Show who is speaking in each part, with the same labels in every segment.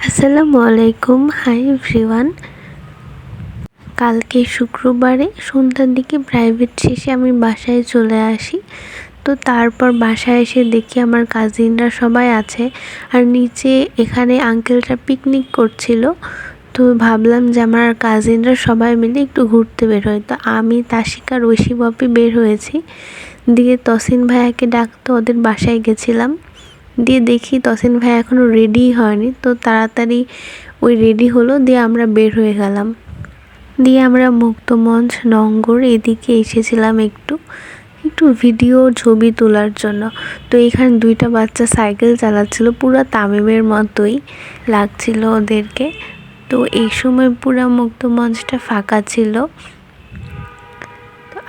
Speaker 1: আসসালামু আলাইকুম। Hi everyone. কালকে শুক্রবারে সন্ধ্যার দিকে প্রাইভেট শেষে আমি বাসায় চলে আসি। তো তারপর বাসায় এসে দেখি আমার কাজিনরা সবাই আছে, আর নিচে এখানে আঙ্কেলটা পিকনিক করছিল। তো ভাবলাম যে আমার কাজিনরা সবাই মিলে একটু ঘুরতে বের হয়। তো আমি, তাশিকা, রশি বাপি বের হয়েছি। দিয়ে তসিন ভাইয়াকে ডাকতে ওদের বাসায় গেছিলাম। দিয়ে দেখি তসিন ভাই এখনও রেডি হয়নি, তো তাড়াতাড়ি ওই রেডি হলো। দিয়ে আমরা বের হয়ে গেলাম। দিয়ে আমরা মুক্তমঞ্চ, নঙ্গর এদিকে এসেছিলাম একটু ভিডিও ছবি তোলার জন্য। তো এখানে দুইটা বাচ্চা সাইকেল চালাচ্ছিল, পুরো তামিমের মতোই লাগছিল ওদেরকে। তো এই সময় পুরো মুক্তমঞ্চটা ফাঁকা ছিল।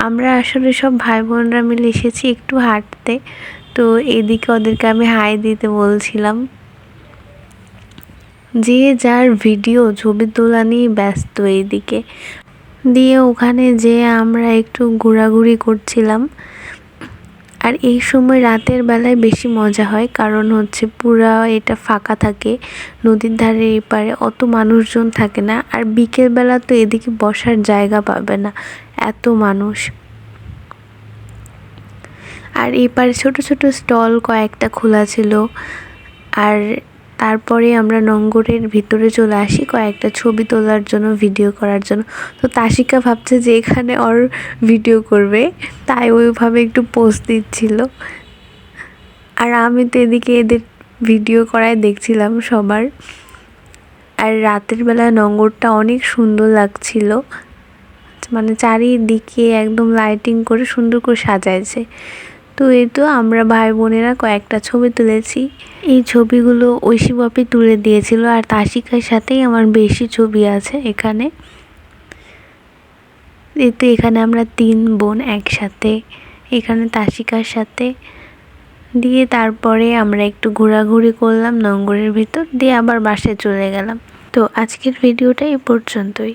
Speaker 1: আমরা আসলে সব ভাই বোনরা মিলে এসেছি একটু হাঁটতে। তো এদিকে ওদেরকে আমি হাই দিতে বলছিলাম। যে যার ভিডিও ছবি তোলা নিয়ে ব্যস্ত এইদিকে। দিয়ে ওখানে যেয়ে আমরা একটু ঘোরাঘুরি করছিলাম। আর এই সময় রাতের বেলায় বেশি মজা হয়, কারণ হচ্ছে পুরা এটা ফাঁকা থাকে, নদীর ধারে এপারে অত মানুষজন থাকে না। আর বিকেলবেলা তো এদিকে বসার জায়গা পাবে না, এত মানুষ। আর এপারে ছোট ছোট স্টল কয়েকটা খোলা ছিল। আর তারপরে আমরা নঙ্গরের ভিতরে চলে আসি কয়েকটা ছবি তোলার জন্য, ভিডিও করার জন্য। তো তাশিকা ভাবছে যে এখানে ওর ভিডিও করবে, তাই ওইভাবে একটু পোস্ট দিচ্ছিল। আর আমি তো এদিকে এদের ভিডিও করাই দেখছিলাম সবার। আর রাতের বেলা নঙ্গরটা অনেক সুন্দর লাগছিল, মানে চারিদিকে একদম লাইটিং করে সুন্দর করে সাজাইছে। তো এই তো আমরা ভাই বোনেরা কয়েকটা ছবি তুলেছি। এই ছবিগুলো ঐশী বাপি তুলে দিয়েছিল, আর তাশিকার সাথেই আমার বেশি ছবি আছে এখানে। এই তো এখানে আমরা 3 বোন একসাথে, এখানে তাশিকার সাথে। দিয়ে তারপরে আমরা একটু ঘোরাঘুরি করলাম নঙ্গরের ভিতর, দিয়ে আবার বাসায় চলে গেলাম। তো আজকের ভিডিওটা এই পর্যন্তই।